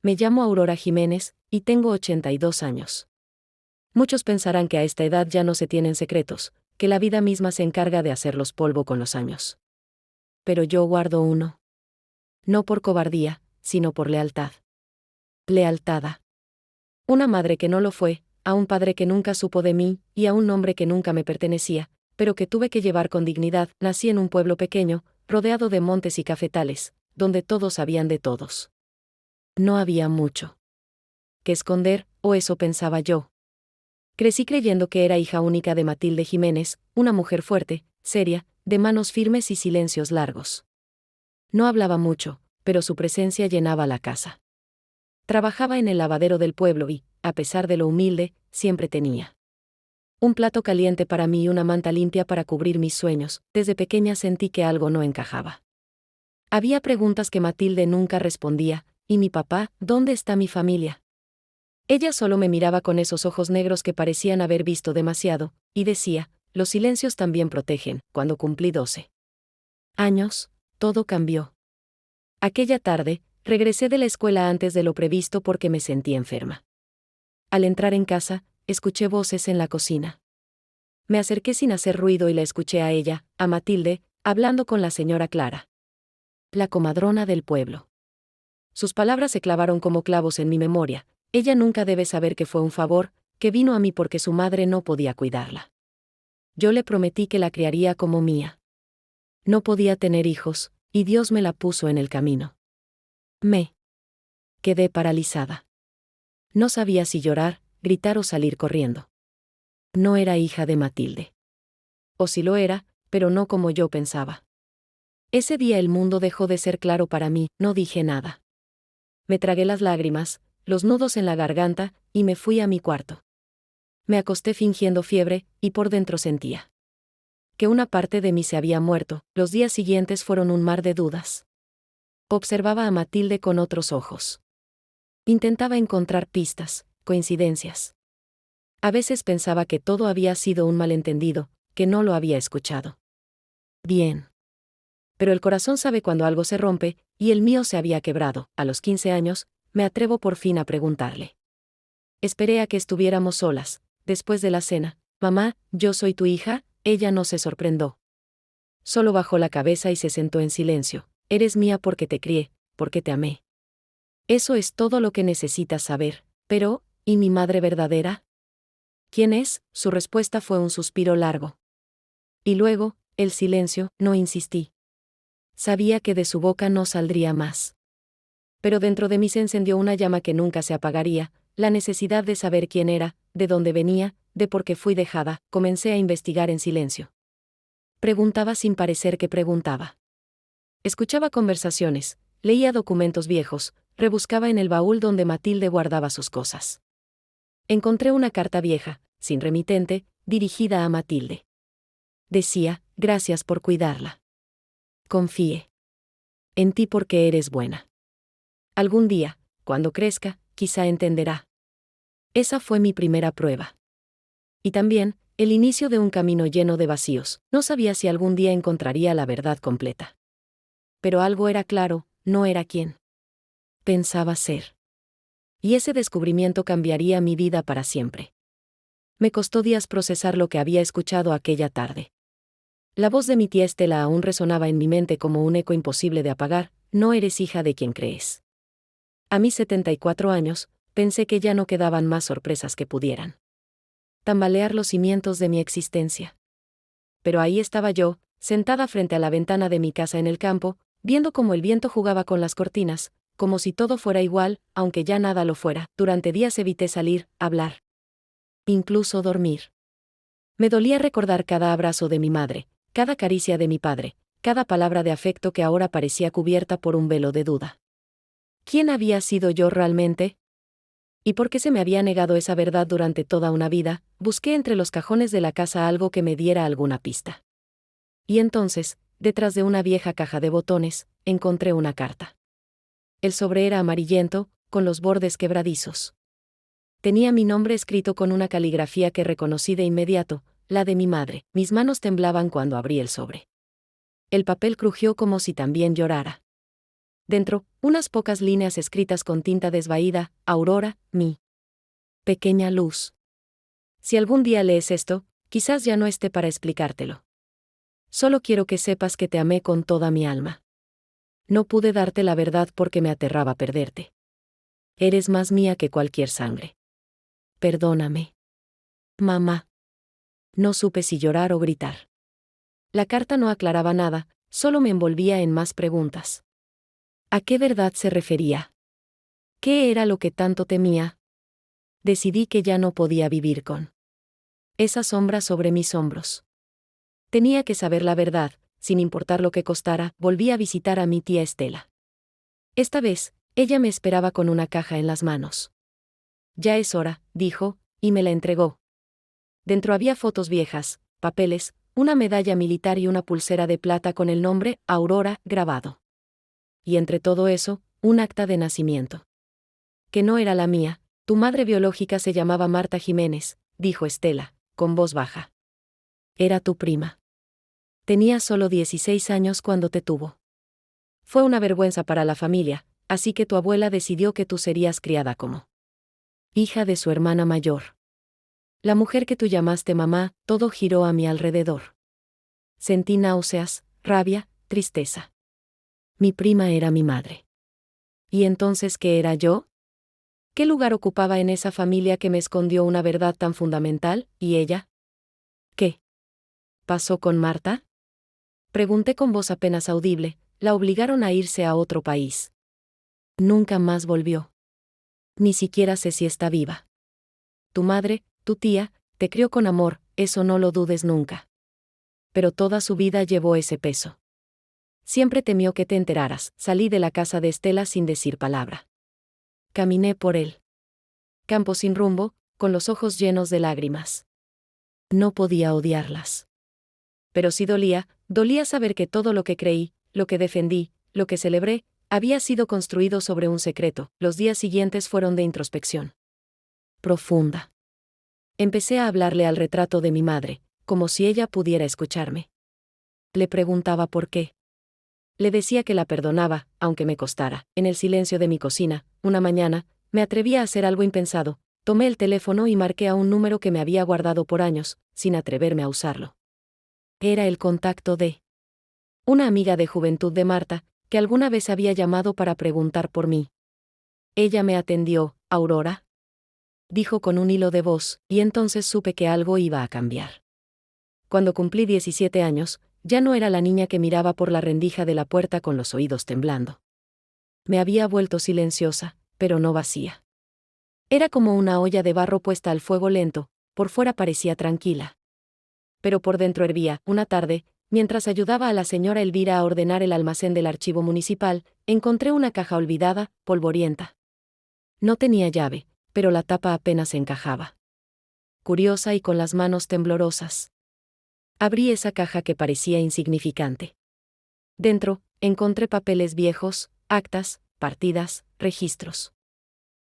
Me llamo Aurora Jiménez, y tengo 82 años. Muchos pensarán que a esta edad ya no se tienen secretos, que la vida misma se encarga de hacerlos polvo con los años. Pero yo guardo uno. No por cobardía, sino por lealtad. Lealtad. Una madre que no lo fue, a un padre que nunca supo de mí, y a un hombre que nunca me pertenecía, pero que tuve que llevar con dignidad. Nací en un pueblo pequeño, rodeado de montes y cafetales, donde todos sabían de todos. No había mucho que esconder, o eso pensaba yo. Crecí creyendo que era hija única de Matilde Jiménez, una mujer fuerte, seria, de manos firmes y silencios largos. No hablaba mucho, pero su presencia llenaba la casa. Trabajaba en el lavadero del pueblo y, a pesar de lo humilde, siempre tenía un plato caliente para mí y una manta limpia para cubrir mis sueños. Desde pequeña sentí que algo no encajaba. Había preguntas que Matilde nunca respondía, y mi papá, ¿dónde está mi familia? Ella solo me miraba con esos ojos negros que parecían haber visto demasiado, y decía, los silencios también protegen. Cuando cumplí 12 años, todo cambió. Aquella tarde, regresé de la escuela antes de lo previsto porque me sentí enferma. Al entrar en casa, escuché voces en la cocina. Me acerqué sin hacer ruido y la escuché a ella, a Matilde, hablando con la señora Clara, la comadrona del pueblo. Sus palabras se clavaron como clavos en mi memoria. Ella nunca debe saber que fue un favor, que vino a mí porque su madre no podía cuidarla. Yo le prometí que la criaría como mía. No podía tener hijos, y Dios me la puso en el camino. Me quedé paralizada. No sabía si llorar, gritar o salir corriendo. No era hija de Matilde. O sí lo era, pero no como yo pensaba. Ese día el mundo dejó de ser claro para mí. No dije nada. Me tragué las lágrimas, los nudos en la garganta, y me fui a mi cuarto. Me acosté fingiendo fiebre, y por dentro sentía que una parte de mí se había muerto. Los días siguientes fueron un mar de dudas. Observaba a Matilde con otros ojos. Intentaba encontrar pistas, coincidencias. A veces pensaba que todo había sido un malentendido, que no lo había escuchado bien. Pero el corazón sabe cuando algo se rompe, y el mío se había quebrado. A los 15 años, me atrevo por fin a preguntarle. Esperé a que estuviéramos solas. Después de la cena, mamá, ¿yo soy tu hija? Ella no se sorprendió. Solo bajó la cabeza y se sentó en silencio. Eres mía porque te crié, porque te amé. Eso es todo lo que necesitas saber. Pero, ¿y mi madre verdadera? ¿Quién es? Su respuesta fue un suspiro largo. Y luego, el silencio. No insistí. Sabía que de su boca no saldría más. Pero dentro de mí se encendió una llama que nunca se apagaría, la necesidad de saber quién era, de dónde venía, de por qué fui dejada. Comencé a investigar en silencio. Preguntaba sin parecer que preguntaba. Escuchaba conversaciones, leía documentos viejos, rebuscaba en el baúl donde Matilde guardaba sus cosas. Encontré una carta vieja, sin remitente, dirigida a Matilde. Decía, gracias por cuidarla. Confíe en ti porque eres buena. Algún día, cuando crezca, quizá entenderá. Esa fue mi primera prueba. Y también, el inicio de un camino lleno de vacíos. No sabía si algún día encontraría la verdad completa. Pero algo era claro, no era quien pensaba ser. Y ese descubrimiento cambiaría mi vida para siempre. Me costó días procesar lo que había escuchado aquella tarde. La voz de mi tía Estela aún resonaba en mi mente como un eco imposible de apagar. No eres hija de quien crees. A mis 74 años, pensé que ya no quedaban más sorpresas que pudieran tambalear los cimientos de mi existencia. Pero ahí estaba yo, sentada frente a la ventana de mi casa en el campo, viendo cómo el viento jugaba con las cortinas, como si todo fuera igual, aunque ya nada lo fuera. Durante días evité salir, hablar, incluso dormir. Me dolía recordar cada abrazo de mi madre, cada caricia de mi padre, cada palabra de afecto que ahora parecía cubierta por un velo de duda. ¿Quién había sido yo realmente? ¿Y por qué se me había negado esa verdad durante toda una vida? Busqué entre los cajones de la casa algo que me diera alguna pista. Y entonces, detrás de una vieja caja de botones, encontré una carta. El sobre era amarillento, con los bordes quebradizos. Tenía mi nombre escrito con una caligrafía que reconocí de inmediato, la de mi madre. Mis manos temblaban cuando abrí el sobre. El papel crujió como si también llorara. Dentro, unas pocas líneas escritas con tinta desvaída: Aurora, mi pequeña luz. Si algún día lees esto, quizás ya no esté para explicártelo. Solo quiero que sepas que te amé con toda mi alma. No pude darte la verdad porque me aterraba perderte. Eres más mía que cualquier sangre. Perdóname. Mamá. No supe si llorar o gritar. La carta no aclaraba nada, solo me envolvía en más preguntas. ¿A qué verdad se refería? ¿Qué era lo que tanto temía? Decidí que ya no podía vivir con esa sombra sobre mis hombros. Tenía que saber la verdad, sin importar lo que costara. Volví a visitar a mi tía Estela. Esta vez, ella me esperaba con una caja en las manos. Ya es hora, dijo, y me la entregó. Dentro había fotos viejas, papeles, una medalla militar y una pulsera de plata con el nombre Aurora grabado. Y entre todo eso, un acta de nacimiento. Que no era la mía. Tu madre biológica se llamaba Marta Jiménez, dijo Estela, con voz baja. Era tu prima. Tenía solo 16 años cuando te tuvo. Fue una vergüenza para la familia, así que tu abuela decidió que tú serías criada como hija de su hermana mayor. La mujer que tú llamaste mamá. Todo giró a mi alrededor. Sentí náuseas, rabia, tristeza. Mi prima era mi madre. ¿Y entonces qué era yo? ¿Qué lugar ocupaba en esa familia que me escondió una verdad tan fundamental? ¿Y ella? ¿Qué pasó con Marta? Pregunté con voz apenas audible. La obligaron a irse a otro país. Nunca más volvió. Ni siquiera sé si está viva. Tu madre, tu tía, te crió con amor, eso no lo dudes nunca. Pero toda su vida llevó ese peso. Siempre temió que te enteraras. Salí de la casa de Estela sin decir palabra. Caminé por el campo sin rumbo, con los ojos llenos de lágrimas. No podía odiarlas. Pero sí dolía saber que todo lo que creí, lo que defendí, lo que celebré, había sido construido sobre un secreto. Los días siguientes fueron de introspección profunda. Empecé a hablarle al retrato de mi madre, como si ella pudiera escucharme. Le preguntaba por qué. Le decía que la perdonaba, aunque me costara. En el silencio de mi cocina, una mañana, me atreví a hacer algo impensado. Tomé el teléfono y marqué a un número que me había guardado por años, sin atreverme a usarlo. Era el contacto de una amiga de juventud de Marta, que alguna vez había llamado para preguntar por mí. Ella me atendió. ¿Aurora?, dijo con un hilo de voz, y entonces supe que algo iba a cambiar. Cuando cumplí 17 años, ya no era la niña que miraba por la rendija de la puerta con los oídos temblando. Me había vuelto silenciosa, pero no vacía. Era como una olla de barro puesta al fuego lento. Por fuera parecía tranquila, pero por dentro hervía. Una tarde, mientras ayudaba a la señora Elvira a ordenar el almacén del archivo municipal, encontré una caja olvidada, polvorienta. No tenía llave, pero la tapa apenas encajaba. Curiosa y con las manos temblorosas, abrí esa caja que parecía insignificante. Dentro, encontré papeles viejos, actas, partidas, registros.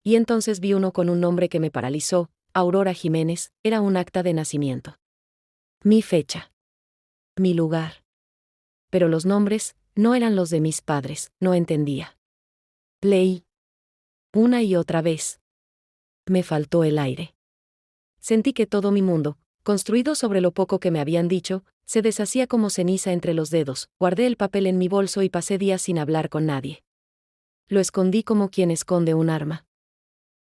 Y entonces vi uno con un nombre que me paralizó. Aurora Jiménez. Era un acta de nacimiento. Mi fecha. Mi lugar. Pero los nombres no eran los de mis padres. No entendía. Leí una y otra vez. Me faltó el aire. Sentí que todo mi mundo, construido sobre lo poco que me habían dicho, se deshacía como ceniza entre los dedos. Guardé el papel en mi bolso y pasé días sin hablar con nadie. Lo escondí como quien esconde un arma.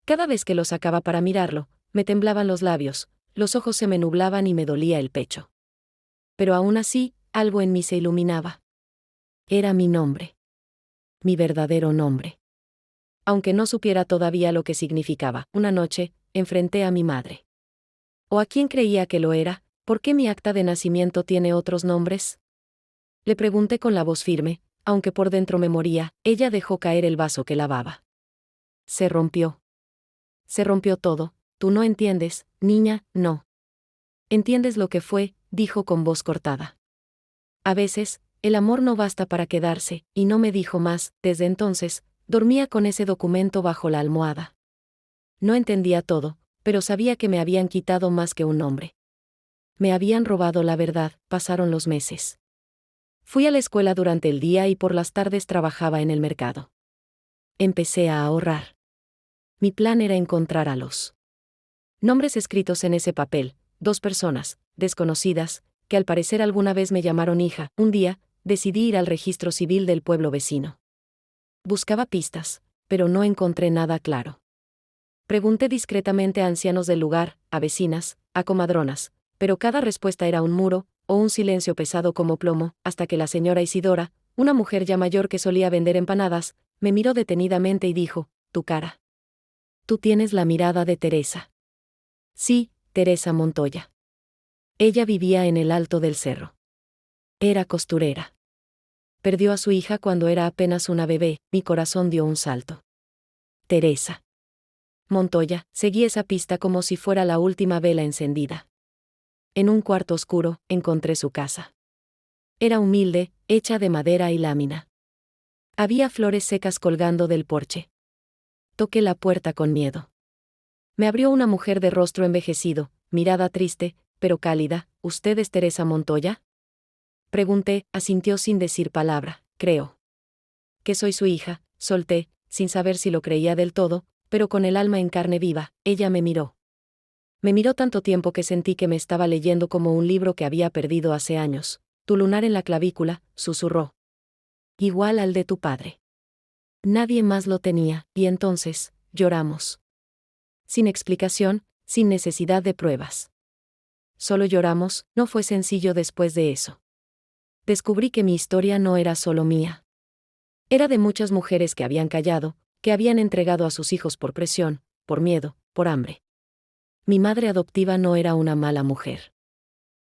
Cada vez que lo sacaba para mirarlo, me temblaban los labios, los ojos se me nublaban y me dolía el pecho. Pero aún así, algo en mí se iluminaba. Era mi nombre. Mi verdadero nombre. Aunque no supiera todavía lo que significaba, una noche, enfrenté a mi madre. ¿O a quién creía que lo era? ¿Por qué mi acta de nacimiento tiene otros nombres? Le pregunté con la voz firme, aunque por dentro me moría. Ella dejó caer el vaso que lavaba. Se rompió. Se rompió todo. Tú no entiendes, niña, no. ¿Entiendes lo que fue?, dijo con voz cortada. A veces, el amor no basta para quedarse, y no me dijo más. Desde entonces, dormía con ese documento bajo la almohada. No entendía todo, pero sabía que me habían quitado más que un nombre. Me habían robado la verdad. Pasaron los meses. Fui a la escuela durante el día y por las tardes trabajaba en el mercado. Empecé a ahorrar. Mi plan era encontrar a los nombres escritos en ese papel, 2 personas, desconocidas, que al parecer alguna vez me llamaron hija. Un día, decidí ir al registro civil del pueblo vecino. Buscaba pistas, pero no encontré nada claro. Pregunté discretamente a ancianos del lugar, a vecinas, a comadronas, pero cada respuesta era un muro, o un silencio pesado como plomo, hasta que la señora Isidora, una mujer ya mayor que solía vender empanadas, me miró detenidamente y dijo: «Tu cara. Tú tienes la mirada de Teresa». Sí, Teresa Montoya. Ella vivía en el alto del cerro. Era costurera. Perdió a su hija cuando era apenas una bebé. Mi corazón dio un salto. Teresa Montoya. Seguí esa pista como si fuera la última vela encendida. En un cuarto oscuro, encontré su casa. Era humilde, hecha de madera y lámina. Había flores secas colgando del porche. Toqué la puerta con miedo. Me abrió una mujer de rostro envejecido, mirada triste, pero cálida. «¿Usted es Teresa Montoya?». Pregunté. Asintió sin decir palabra. «Creo que soy su hija», solté, sin saber si lo creía del todo, pero con el alma en carne viva. Ella me miró. Me miró tanto tiempo que sentí que me estaba leyendo como un libro que había perdido hace años. «Tu lunar en la clavícula», susurró. «Igual al de tu padre». Nadie más lo tenía, y entonces, lloramos. Sin explicación, sin necesidad de pruebas. Solo lloramos. No fue sencillo después de eso. Descubrí que mi historia no era solo mía. Era de muchas mujeres que habían callado, que habían entregado a sus hijos por presión, por miedo, por hambre. Mi madre adoptiva no era una mala mujer.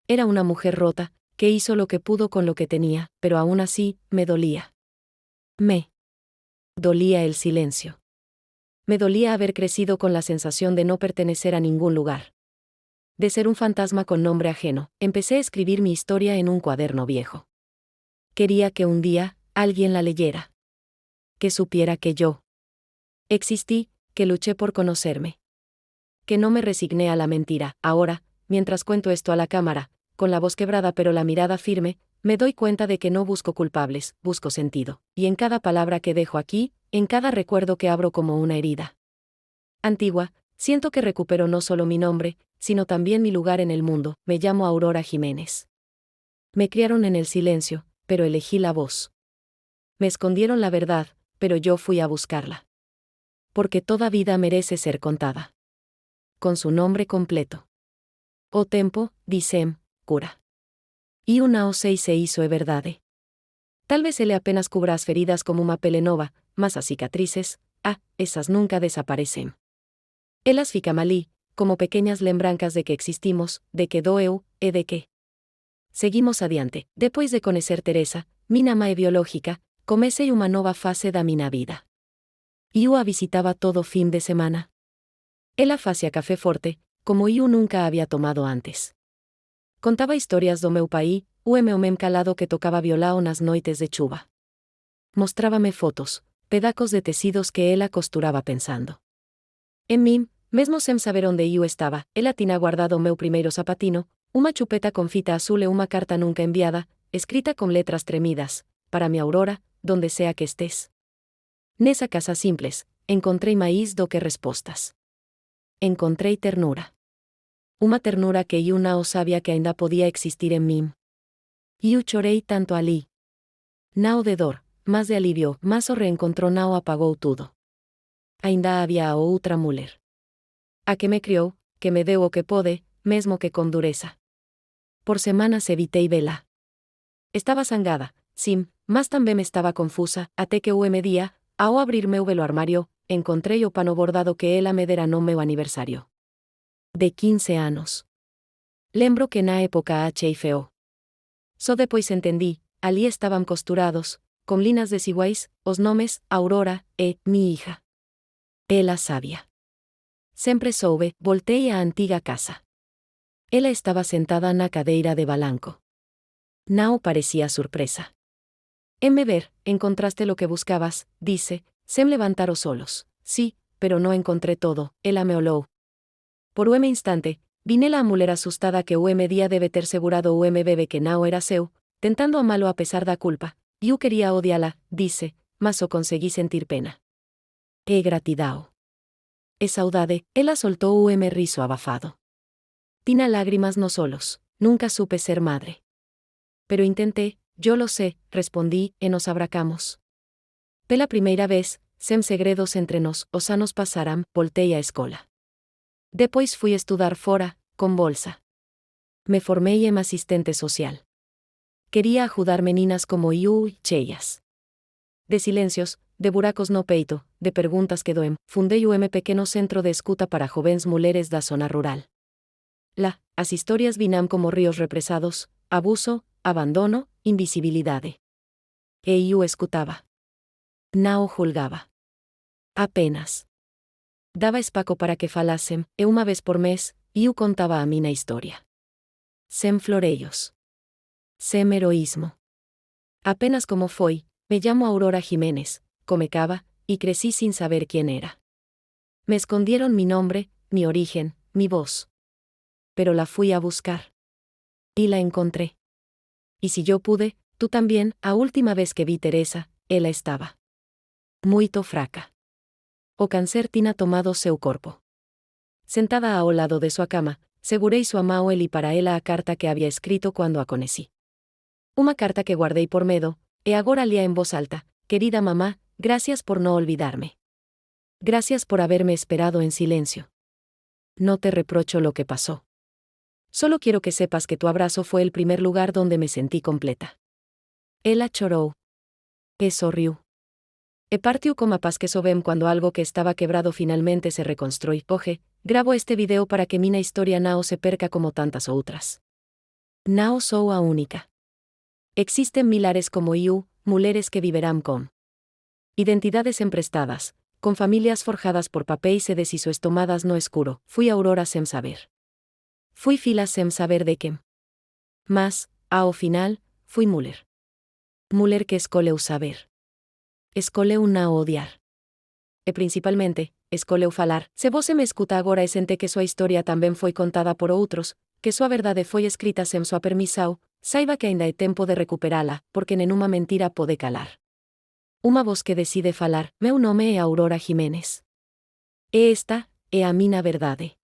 Era una mujer rota, que hizo lo que pudo con lo que tenía, pero aún así, me dolía. Me dolía el silencio. Me dolía haber crecido con la sensación de no pertenecer a ningún lugar. De ser un fantasma con nombre ajeno. Empecé a escribir mi historia en un cuaderno viejo. Quería que un día, alguien la leyera. Que supiera que yo existí, que luché por conocerme. Que no me resigné a la mentira. Ahora, mientras cuento esto a la cámara, con la voz quebrada pero la mirada firme, me doy cuenta de que no busco culpables, busco sentido. Y en cada palabra que dejo aquí, en cada recuerdo que abro como una herida antigua, siento que recupero no solo mi nombre, sino también mi lugar en el mundo. Me llamo Aurora Jiménez. Me criaron en el silencio, pero elegí la voz. Me escondieron la verdad, pero yo fui a buscarla. Porque toda vida merece ser contada. Con su nombre completo. O tempo, dicem, cura. Y una o sei se hizo e verdade. Tal vez ele apenas cubra as feridas como uma pele nova, mas as cicatrices, esas nunca desaparecen. Elas ficam ali, como pequeñas lembranzas de que existimos, de que doeu, e de que seguimos adiante. Depois de conocer Teresa, minha mãe biológica, comecei uma nova fase da minha vida. Eu a visitaba todo fin de semana. Ela fazia café forte, como eu nunca había tomado antes. Contaba historias do meu país, o meu mem calado que tocaba violao nas noites de chuva. Mostrábame fotos, pedacos de tecidos que ela costuraba pensando en mim, mesmo sem saber onde eu estaba. Ela tinha guardado o meu primeiro sapatino, uma chupeta con fita azul e uma carta nunca enviada, escrita con letras tremidas: «Para mi Aurora, donde sea que estés». Nesa casa simples, encontrei máis do que respostas. Encontrei ternura. Uma ternura que eu não sabia que ainda podía existir en mim. Eu chorei tanto ali. Nao de dor, mas de alivio, mas o reencontró nao apagou tudo. Ainda había a outra mulher. A que me criou, que me deu o que pode, mesmo que con dureza. Por semanas evitei vela. Estaba zangada, sim, mas tamén me estaba confusa, até que o día, ao abrir meu velo armario, encontrei o pano bordado que ela me dera no meu aniversario. De 15 anos. Lembro que na época feo. Só depois entendí, ali estaban costurados, con linas desiguais, os nomes, Aurora, e mi hija. Ela sabia. Sempre soube. Voltei á antiga casa. Ela estaba sentada na cadeira de balanco. Nao parecía sorpresa. En me ver, encontraste lo que buscabas, dice, sem levantar os solos. Sí, pero no encontré todo. Ela me olou. Por un instante, vine la mulher asustada que día debe ter segurado bebé que nao era seu, tentando amalo a pesar da culpa. Eu quería odiala, dice, mas o conseguí sentir pena. E gratidão. E saudade, ela soltou riso abafado. Tina lágrimas no solos, nunca supe ser madre. Pero intenté, yo lo sé, respondí, e nos abracamos. Pela primeira vez, sem segredos entre nós, os anos passaram, voltei á escola. Depois fui estudar fora, con bolsa. Me formei en asistente social. Quería ajudar meninas como eu e cheias. De silencios, de buracos no peito, de perguntas que doem, fundei o pequeno centro de escuta para jovens mulheres da zona rural. As historias vinam como ríos represados, abuso, abandono, invisibilidade. E eu escutaba. Não julgaba. Apenas. Daba espaco para que falassem, e uma vez por mês, eu contaba a minha historia. Sem floreios. Sem heroísmo. Apenas como foi, me llamo Aurora Jiménez, comecaba, y crecí sin saber quién era. Me escondieron mi nombre, mi origen, mi voz. Pero la fui a buscar. Y la encontré. Y si yo pude, tú también. A última vez que vi Teresa, ela estaba muito fraca. O cáncer tinha tomado seu corpo. Sentada ao lado de sua cama, segurei sua mão e li para ela a carta que había escrito quando a conheci. Uma carta que guardei por medo, e agora lia en voz alta: querida mamá, gracias por no olvidarme. Gracias por haberme esperado en silencio. No te reprocho lo que pasó. Solo quiero que sepas que tu abrazo fue el primer lugar donde me sentí completa. Ela chorou. E sorriu. E partiu como a paz que sobem cuando algo que estaba quebrado finalmente se reconstrui. Oje, grabo este video para que minha historia não se perca como tantas outras. Não sou a única. Existen milares como eu, mulheres que viverán con identidades emprestadas, con familias forjadas por papéis e decisiones tomadas no escuro. Fui Aurora sem saber. Fui fila sem saber de quem. Mas, ao final, fui mulher. Mulher que escolheu saber. Escolheu não odiar. E principalmente, escolheu falar. Se você me escuta agora e sente que sua história também foi contada por outros, que sua verdade foi escrita sem sua permissão, saiba que ainda é tempo de recuperá-la, porque nenhuma mentira pode calar. Uma voz que decide falar: meu nome é Aurora Jiménez. E esta é a minha verdade.